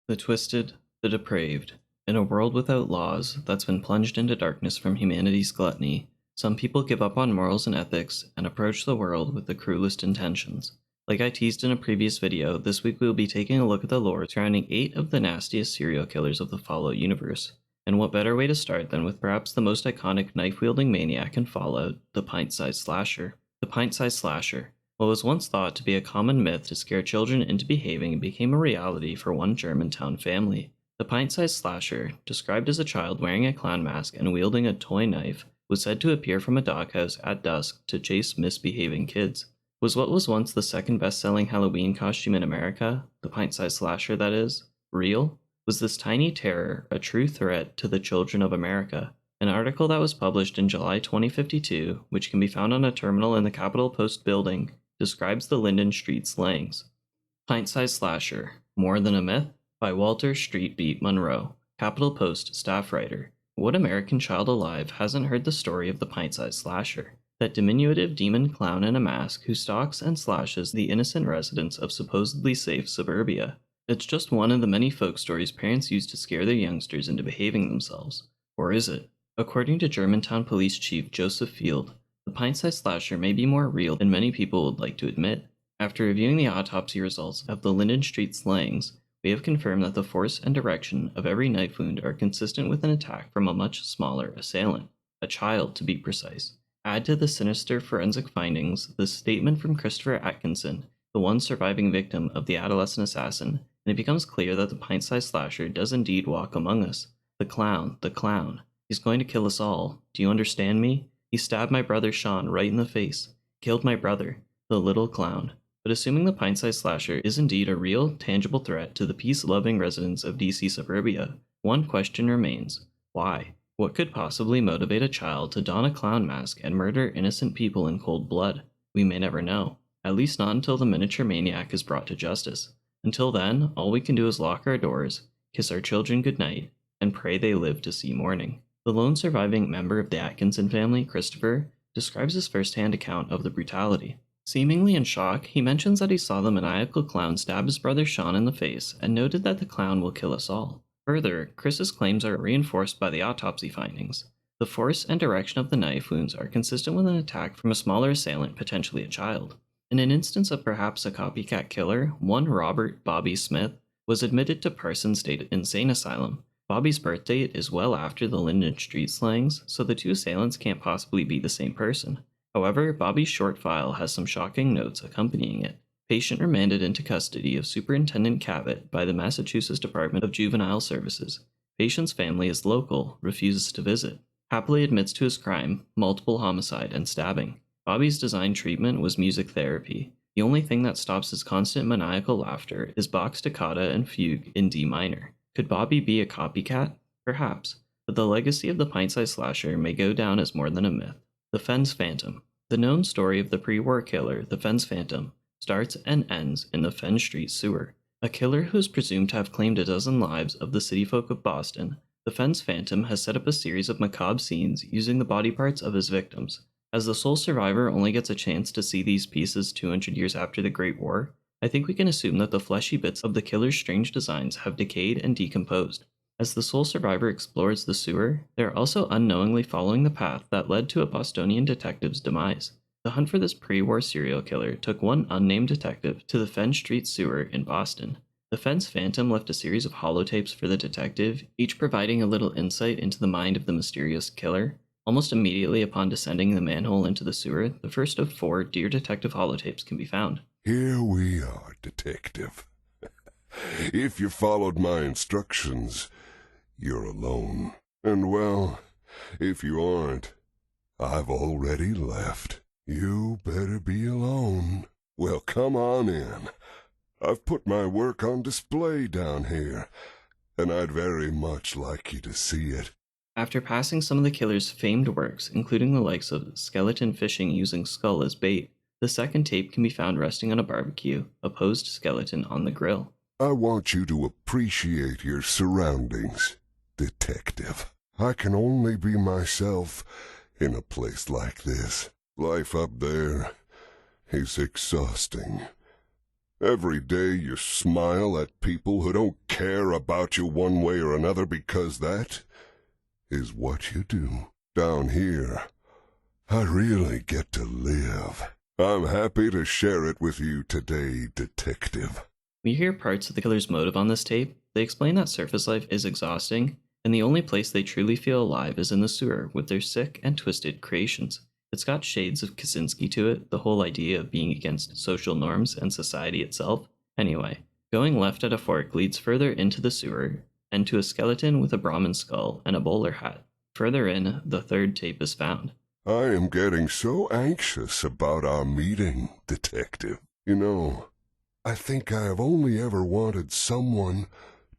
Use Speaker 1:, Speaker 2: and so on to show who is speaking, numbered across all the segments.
Speaker 1: The twisted, the depraved. In a world without laws that's been plunged into darkness from humanity's gluttony, some people give up on morals and ethics and approach the world with the cruelest intentions. Like I teased in a previous video, this week we will be taking a look at the lore surrounding 8 of the nastiest serial killers of the Fallout universe. And what better way to start than with perhaps the most iconic knife-wielding maniac in Fallout, the Pintsized Slasher. The Pintsized Slasher. What was once thought to be a common myth to scare children into behaving became a reality for one Germantown family. The Pint-Sized Slasher, described as a child wearing a clown mask and wielding a toy knife, was said to appear from a doghouse at dusk to chase misbehaving kids. Was what was once the second best-selling Halloween costume in America, the Pint-Sized Slasher that is, real? Was this tiny terror a true threat to the children of America? An article that was published in July 2052, which can be found on a terminal in the Capitol Post building, describes the Linden Street slangs. Pint-Sized Slasher, More Than a Myth? By Walter Streetbeat Monroe, Capitol Post staff writer. What American child alive hasn't heard the story of the Pint-Sized Slasher? That diminutive demon clown in a mask who stalks and slashes the innocent residents of supposedly safe suburbia. It's just one of the many folk stories parents use to scare their youngsters into behaving themselves. Or is it? According to Germantown Police Chief Joseph Field, the Pint-Sized Slasher may be more real than many people would like to admit. After reviewing the autopsy results of the Linden Street slangs, we have confirmed that the force and direction of every knife wound are consistent with an attack from a much smaller assailant, a child to be precise. Add to the sinister forensic findings the statement from Christopher Atkinson, the one surviving victim of the adolescent assassin, and it becomes clear that the Pint-Sized Slasher does indeed walk among us. The clown. He's going to kill us all. Do you understand me? He stabbed my brother Sean right in the face. Killed my brother, the little clown. But assuming the Pint-Sized Slasher is indeed a real, tangible threat to the peace-loving residents of DC suburbia, one question remains. Why? What could possibly motivate a child to don a clown mask and murder innocent people in cold blood? We may never know. At least not until the miniature maniac is brought to justice. Until then, all we can do is lock our doors, kiss our children goodnight, and pray they live to see morning. The lone surviving member of the Atkinson family, Christopher, describes his first-hand account of the brutality. Seemingly in shock, he mentions that he saw the maniacal clown stab his brother Sean in the face and noted that the clown will kill us all. Further, Chris's claims are reinforced by the autopsy findings. The force and direction of the knife wounds are consistent with an attack from a smaller assailant, potentially a child. In an instance of perhaps a copycat killer, one Robert Bobby Smith was admitted to Parsons State Insane Asylum. Bobby's birth date is well after the Linden Street slangs, so the two assailants can't possibly be the same person. However, Bobby's short file has some shocking notes accompanying it. Patient remanded into custody of Superintendent Cabot by the Massachusetts Department of Juvenile Services. Patient's family is local, refuses to visit. Happily admits to his crime, multiple homicide and stabbing. Bobby's designed treatment was music therapy. The only thing that stops his constant maniacal laughter is Bach's toccata and fugue in D minor. Could Bobby be a copycat? Perhaps, but the legacy of the Pint-Sized Slasher may go down as more than a myth. The Fens Phantom. The known story of the pre-war killer, the Fens Phantom, starts and ends in the Fen Street sewer. A killer who is presumed to have claimed a dozen lives of the city folk of Boston, the Fens Phantom has set up a series of macabre scenes using the body parts of his victims. As the sole survivor only gets a chance to see these pieces 200 years after the Great War, I think we can assume that the fleshy bits of the killer's strange designs have decayed and decomposed. As the sole survivor explores the sewer, they are also unknowingly following the path that led to a Bostonian detective's demise. The hunt for this pre-war serial killer took one unnamed detective to the Fen Street sewer in Boston. The Fens Phantom left a series of holotapes for the detective, each providing a little insight into the mind of the mysterious killer. Almost immediately upon descending the manhole into the sewer, the first of 4 Dear Detective holotapes can be found.
Speaker 2: Here we are, detective. If you followed my instructions, you're alone. And well, if you aren't, I've already left. You better be alone. Well, come on in. I've put my work on display down here, and I'd very much like you to see it.
Speaker 1: After passing some of the killer's famed works, including the likes of skeleton fishing using skull as bait, the second tape can be found resting on a barbecue, a posed skeleton on the grill.
Speaker 2: I want you to appreciate your surroundings, detective. I can only be myself in a place like this. Life up there is exhausting. Every day you smile at people who don't care about you one way or another because that is what you do. Down here, I really get to live. I'm happy to share it with you today, Detective.
Speaker 1: We hear parts of the killer's motive on this tape. They explain that surface life is exhausting, and the only place they truly feel alive is in the sewer with their sick and twisted creations. It's got shades of Kaczynski to it, the whole idea of being against social norms and society itself. Anyway, going left at a fork leads further into the sewer, and to a skeleton with a Brahmin skull and a bowler hat. Further in, the third tape is found.
Speaker 2: I am getting so anxious about our meeting, Detective. You know, I think I have only ever wanted someone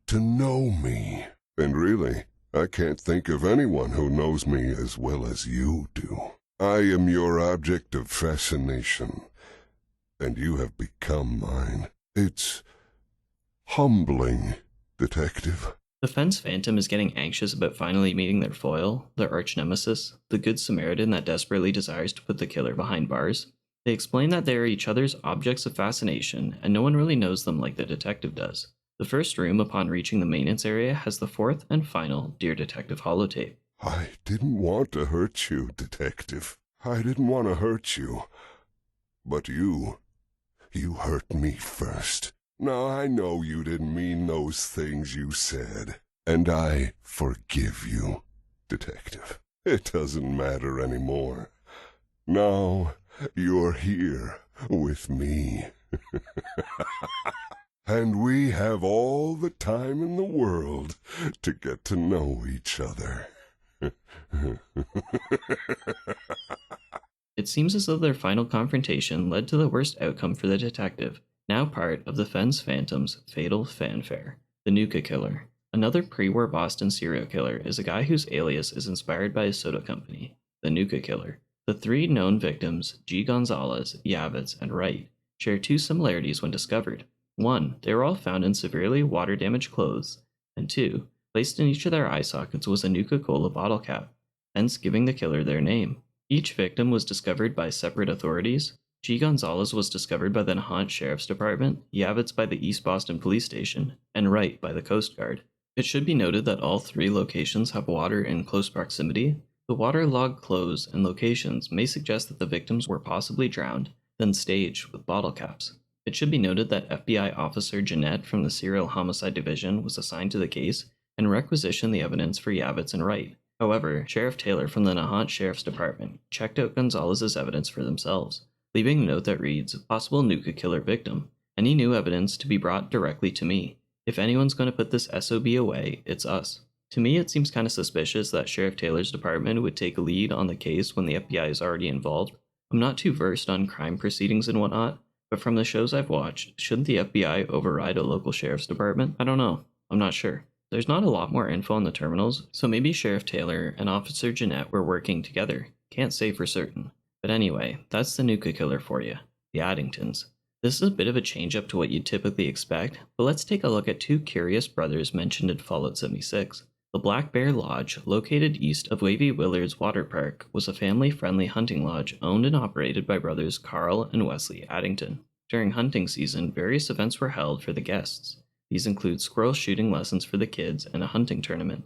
Speaker 2: to know me. And really, I can't think of anyone who knows me as well as you do. I am your object of fascination, and you have become mine. It's humbling, Detective.
Speaker 1: The Fens Phantom is getting anxious about finally meeting their foil, their arch-nemesis, the Good Samaritan that desperately desires to put the killer behind bars. They explain that they are each other's objects of fascination, and no one really knows them like the detective does. The first room upon reaching the maintenance area has the fourth and final Dear Detective holotape.
Speaker 2: I didn't want to hurt you, Detective. I didn't want to hurt you. But you hurt me first. Now, I know you didn't mean those things you said, and I forgive you, Detective. It doesn't matter anymore. Now, you're here with me. And we have all the time in the world to get to know each other.
Speaker 1: It seems as though their final confrontation led to the worst outcome for the detective, now part of the Fens Phantom's fatal fanfare, the Nuka Killer. Another pre-war Boston serial killer is a guy whose alias is inspired by a soda company, the Nuka Killer. The three known victims, G. Gonzalez, Yavitz, and Wright, share two similarities when discovered. One, they were all found in severely water-damaged clothes, and two, placed in each of their eye sockets was a Nuka-Cola bottle cap, hence giving the killer their name. Each victim was discovered by separate authorities. G. Gonzalez was discovered by the Nahant Sheriff's Department, Yavitz by the East Boston Police Station, and Wright by the Coast Guard. It should be noted that all three locations have water in close proximity. The waterlogged clothes and locations may suggest that the victims were possibly drowned, then staged with bottle caps. It should be noted that FBI Officer Jeanette from the Serial Homicide Division was assigned to the case and requisitioned the evidence for Yavitz and Wright. However, Sheriff Taylor from the Nahant Sheriff's Department checked out Gonzalez's evidence for themselves, leaving a note that reads, "Possible Nuka Killer victim. Any new evidence to be brought directly to me. If anyone's going to put this SOB away, it's us." To me, it seems kind of suspicious that Sheriff Taylor's department would take a lead on the case when the FBI is already involved. I'm not too versed on crime proceedings and whatnot, but from the shows I've watched, shouldn't the FBI override a local sheriff's department? I don't know. I'm not sure. There's not a lot more info on the terminals, so maybe Sheriff Taylor and Officer Jeanette were working together. Can't say for certain. But anyway, that's the Nuka Killer for you, the Addingtons. This is a bit of a change up to what you'd typically expect, but let's take a look at two curious brothers mentioned in Fallout 76. The Black Bear Lodge, located east of Wavy Willard's Water Park, was a family-friendly hunting lodge owned and operated by brothers Carl and Wesley Addington. During hunting season, various events were held for the guests. These include squirrel shooting lessons for the kids and a hunting tournament.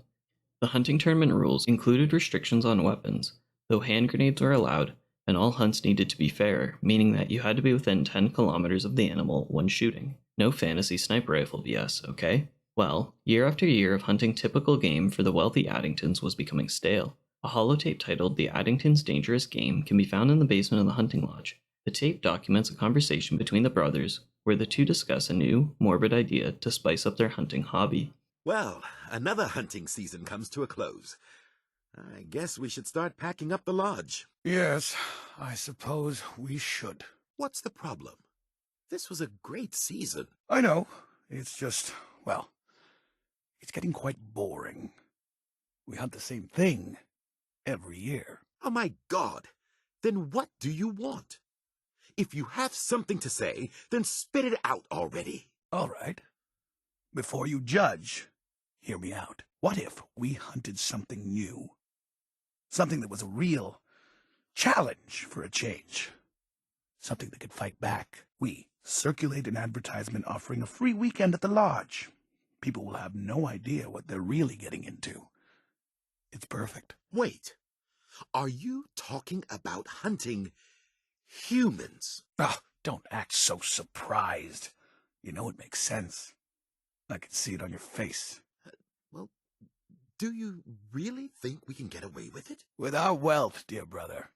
Speaker 1: The hunting tournament rules included restrictions on weapons, though hand grenades were allowed, and all hunts needed to be fair, meaning that you had to be within 10 kilometers of the animal when shooting. No fantasy sniper rifle BS, okay? Well, year after year of hunting typical game for the wealthy Addingtons was becoming stale. A holotape titled The Addingtons' Dangerous Game can be found in the basement of the hunting lodge. The tape documents a conversation between the brothers where the two discuss a new, morbid idea to spice up their hunting hobby.
Speaker 3: Well, another hunting season comes to a close. I guess we should start packing up the lodge.
Speaker 4: Yes, I suppose we should.
Speaker 3: What's the problem? This was a great season.
Speaker 4: I know. It's just, well, it's getting quite boring. We hunt the same thing every year.
Speaker 3: Oh my God! Then what do you want? If you have something to say, then spit it out already.
Speaker 4: All right. Before you judge, hear me out. What if we hunted something new? Something that was a real challenge for a change. Something that could fight back. We, Circulate an advertisement offering a free weekend at the lodge. People will have no idea what they're really getting into. It's perfect.
Speaker 3: Wait, are you talking about hunting humans?
Speaker 4: Don't act so surprised. You know it makes sense. I can see it on your face.
Speaker 3: Well, do you really think we can get away with it?
Speaker 4: With our wealth, dear brother,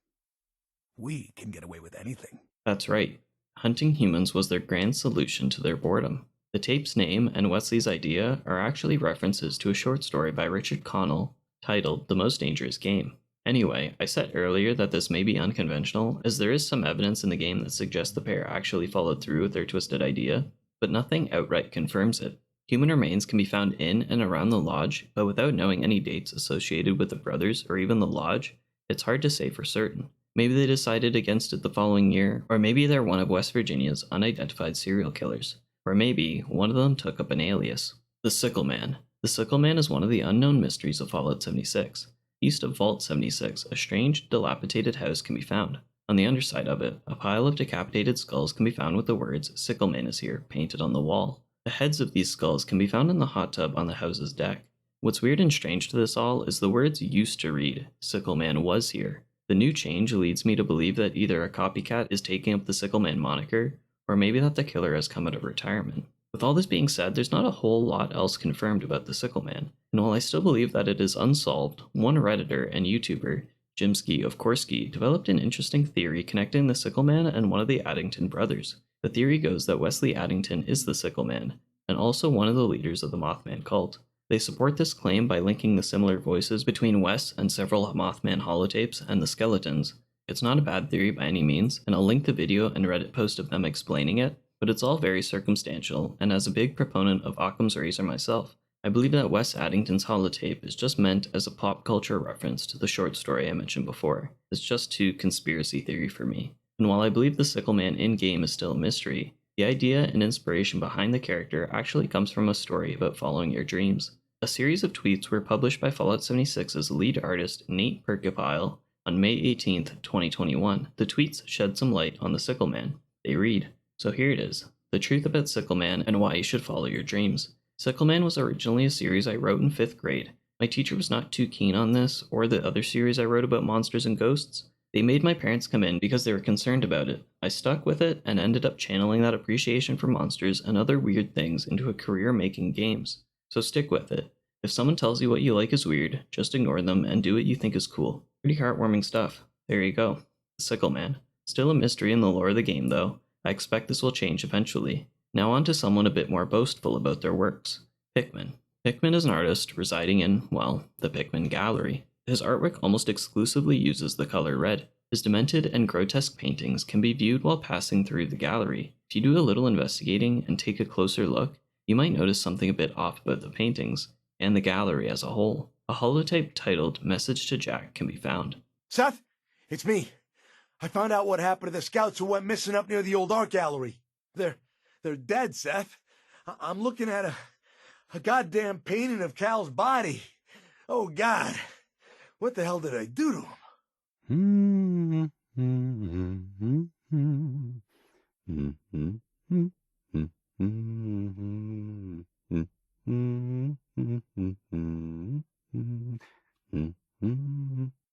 Speaker 4: we can get away with anything.
Speaker 1: That's right. Hunting humans was their grand solution to their boredom. The tape's name and Wesley's idea are actually references to a short story by Richard Connell titled The Most Dangerous Game. Anyway, I said earlier that this may be unconventional, as there is some evidence in the game that suggests the pair actually followed through with their twisted idea, but nothing outright confirms it. Human remains can be found in and around the lodge, but without knowing any dates associated with the brothers or even the lodge, it's hard to say for certain. Maybe they decided against it the following year, or maybe they're one of West Virginia's unidentified serial killers, or maybe one of them took up an alias. The Sickle Man. The Sickle Man is one of the unknown mysteries of Fallout 76. East of Vault 76, a strange, dilapidated house can be found. On the underside of it, a pile of decapitated skulls can be found with the words "Sickle Man is here" painted on the wall. The heads of these skulls can be found in the hot tub on the house's deck. What's weird and strange to this all is the words used to read, "Sickle Man was here." The new change leads me to believe that either a copycat is taking up the Sickle Man moniker, or maybe that the killer has come out of retirement. With all this being said, there's not a whole lot else confirmed about the Sickle Man, and while I still believe that it is unsolved, one Redditor and YouTuber, Jimsky of Korsky, developed an interesting theory connecting the Sickle Man and one of the Addington brothers. The theory goes that Wesley Addington is the Sickle Man, and also one of the leaders of the Mothman cult. They support this claim by linking the similar voices between Wes and several Mothman holotapes and the skeletons. It's not a bad theory by any means, and I'll link the video and Reddit post of them explaining it, but it's all very circumstantial, and as a big proponent of Occam's razor myself, I believe that Wes Addington's holotape is just meant as a pop culture reference to the short story I mentioned before. It's just too conspiracy theory for me. And while I believe the Sickle Man in-game is still a mystery, the idea and inspiration behind the character actually comes from a story about following your dreams. A series of tweets were published by Fallout 76's lead artist Nate Perkipile on May 18th, 2021. The tweets shed some light on the Sickle Man. They read, so here it is, the truth about Sickle Man and why you should follow your dreams. Sickle Man was originally a series I wrote in 5th grade. My teacher was not too keen on this or the other series I wrote about monsters and ghosts. They made my parents come in because they were concerned about it. I stuck with it and ended up channeling that appreciation for monsters and other weird things into a career making games. So stick with it. If someone tells you what you like is weird, just ignore them and do what you think is cool. Pretty heartwarming stuff. There you go. The Sickle Man. Still a mystery in the lore of the game though. I expect this will change eventually. Now on to someone a bit more boastful about their works. Hickman. Hickman is an artist residing in, well, the Hickman Gallery. His artwork almost exclusively uses the color red. His demented and grotesque paintings can be viewed while passing through the gallery. If you do a little investigating and take a closer look, you might notice something a bit off about the paintings, and the gallery as a whole. A holotape titled Message to Jack can be found.
Speaker 5: Seth, it's me. I found out what happened to the scouts who went missing up near the old art gallery. They're dead, Seth. I'm looking at a goddamn painting of Cal's body. Oh, God. What the hell did I do to him?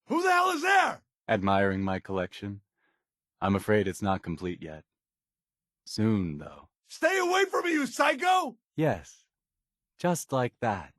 Speaker 5: Who the hell is there?
Speaker 6: Admiring my collection? I'm afraid it's not complete yet. Soon, though.
Speaker 5: Stay away from me, you psycho!
Speaker 6: Yes, just like that.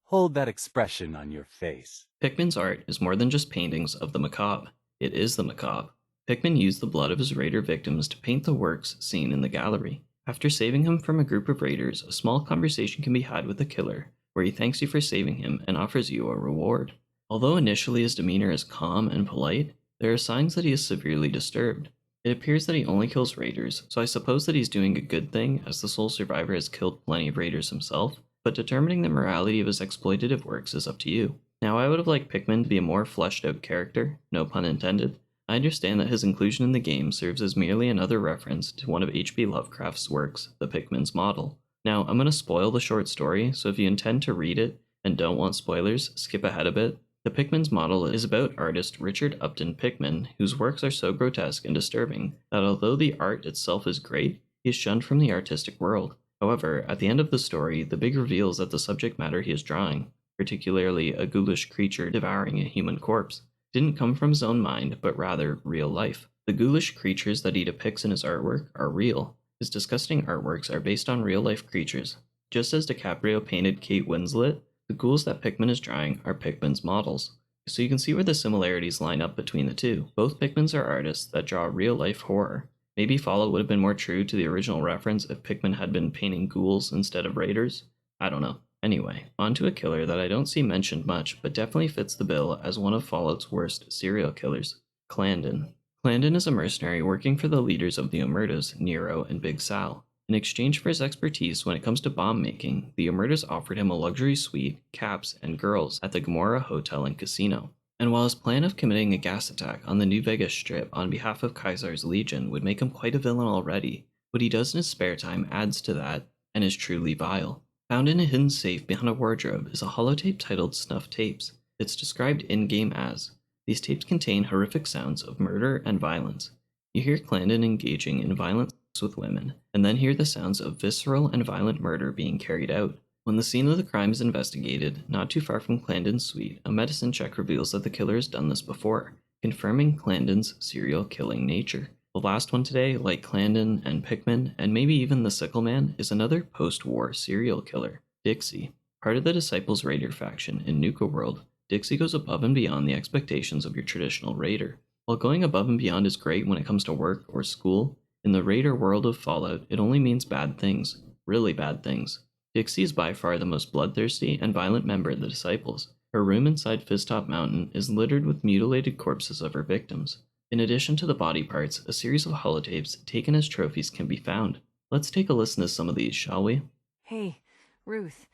Speaker 6: Hold that expression on your face.
Speaker 1: Hickman's art is more than just paintings of the macabre. It is the macabre. Hickman used the blood of his raider victims to paint the works seen in the gallery. After saving him from a group of raiders, a small conversation can be had with the killer, where he thanks you for saving him and offers you a reward. Although initially his demeanor is calm and polite, there are signs that he is severely disturbed. It appears that he only kills raiders, so I suppose that he's doing a good thing, as the sole survivor has killed plenty of raiders himself, but determining the morality of his exploitative works is up to you. Now, I would have liked Hickman to be a more fleshed out character, no pun intended. I understand that his inclusion in the game serves as merely another reference to one of H.P. Lovecraft's works, The Pickman's Model. Now, I'm going to spoil the short story, so if you intend to read it and don't want spoilers, skip ahead a bit. The Pickman's Model is about artist Richard Upton Pickman, whose works are so grotesque and disturbing that although the art itself is great, He is shunned from the artistic world. However, at the end of the story, the big reveal is that the subject matter he is drawing, particularly a ghoulish creature devouring a human corpse, didn't come from his own mind, but rather real life. The ghoulish creatures that he depicts in his artwork are real. His disgusting artworks are based on real-life creatures. Just as DiCaprio painted Kate Winslet, the ghouls that Hickman is drawing are Hickman's models. So you can see where the similarities line up between the two. Both Hickmans are artists that draw real-life horror. Maybe Fallout would have been more true to the original reference if Hickman had been painting ghouls instead of raiders. I don't know. Anyway, on to a killer that I don't see mentioned much, but definitely fits the bill as one of Fallout's worst serial killers, Clanden. Clanden is a mercenary working for the leaders of the Omertas, Nero and Big Sal. In exchange for his expertise when it comes to bomb making, the Omertas offered him a luxury suite, caps, and girls at the Gomorrah Hotel and Casino. And while his plan of committing a gas attack on the New Vegas Strip on behalf of Caesar's Legion would make him quite a villain already, what he does in his spare time adds to that, and is truly vile. Found in a hidden safe behind a wardrobe is a holotape titled Snuff Tapes. It's described in-game as, these tapes contain horrific sounds of murder and violence. You hear Clanden engaging in violent sex with women, and then hear the sounds of visceral and violent murder being carried out. When the scene of the crime is investigated, not too far from Clanden's suite, a medicine check reveals that the killer has done this before, confirming Clanden's serial killing nature. The last one today, like Clanden and Hickman, and maybe even the Sickle Man, is another post-war serial killer, Dixie. Part of the Disciples Raider faction in Nuka World, Dixie goes above and beyond the expectations of your traditional raider. While going above and beyond is great when it comes to work or school, in the raider world of Fallout, it only means bad things. Really bad things. Dixie is by far the most bloodthirsty and violent member of the Disciples. Her room inside Fisstop Mountain is littered with mutilated corpses of her victims. In addition to the body parts, a series of holotapes taken as trophies can be found. Let's take a listen to some of these, shall we?
Speaker 7: Hey, Ruth.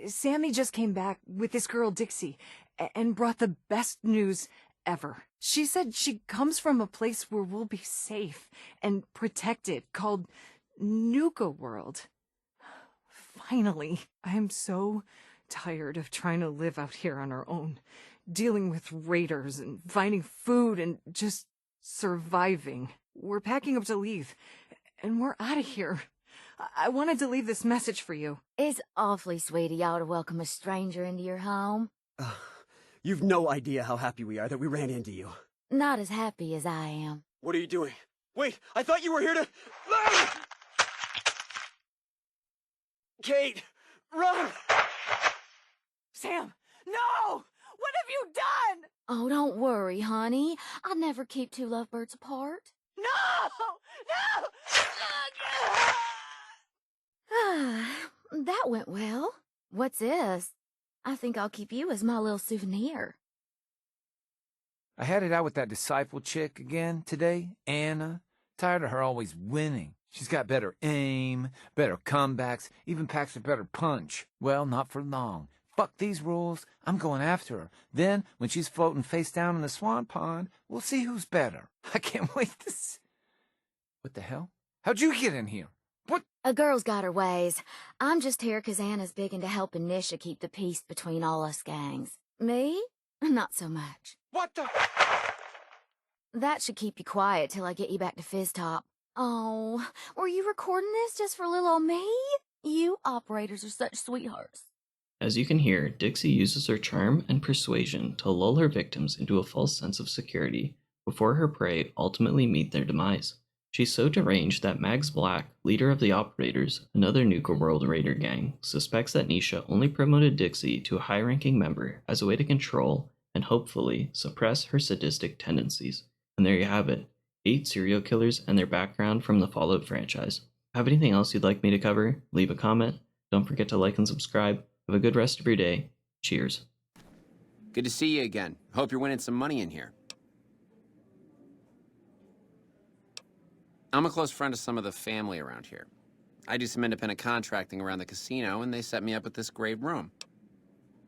Speaker 7: Sammy just came back with this girl Dixie and brought the best news ever. She said she comes from a place where we'll be safe and protected, called Nuka World. Finally, I am so tired of trying to live out here on our own, dealing with raiders and finding food and just surviving. We're packing up to leave, and we're out of here. I wanted to leave this message for you.
Speaker 8: It's awfully sweet of y'all to welcome a stranger into your home.
Speaker 9: You've no idea how happy we are that we ran into you.
Speaker 8: Not as happy as I am.
Speaker 9: What are you doing? Wait, I thought you were here to... Kate, run!
Speaker 7: Sam, no! What have you done?
Speaker 8: Oh, don't worry, honey. I'd never keep two lovebirds apart.
Speaker 7: No! No!
Speaker 8: That went well. What's this? I think I'll keep you as my little souvenir.
Speaker 10: I had it out with that disciple chick again today, Anna. Tired of her always winning. She's got better aim, better comebacks, even packs a better punch. Well, not for long. Fuck these rules. I'm going after her. Then, when she's floating face down in the swan pond, we'll see who's better. I can't wait to see. What the hell? How'd you get in here? What?
Speaker 8: A girl's got her ways. I'm just here 'cause Anna's big into helping Nisha keep the peace between all us gangs. Me? Not so much.
Speaker 9: What the...
Speaker 8: That should keep you quiet till I get you back to Fizztop. Oh, were you recording this just for little old me? You operators are such sweethearts.
Speaker 1: As you can hear, Dixie uses her charm and persuasion to lull her victims into a false sense of security before her prey ultimately meet their demise. She's so deranged that Mags Black, leader of the Operators, another Nuka World Raider gang, suspects that Nisha only promoted Dixie to a high-ranking member as a way to control and hopefully suppress her sadistic tendencies. And there you have it, 8 serial killers and their background from the Fallout franchise. Have anything else you'd like me to cover? Leave a comment. Don't forget to like and subscribe. Have a good rest of your day. Cheers.
Speaker 11: Good to see you again. Hope you're winning some money in here. I'm a close friend of some of the family around here. I do some independent contracting around the casino, and they set me up with this great room.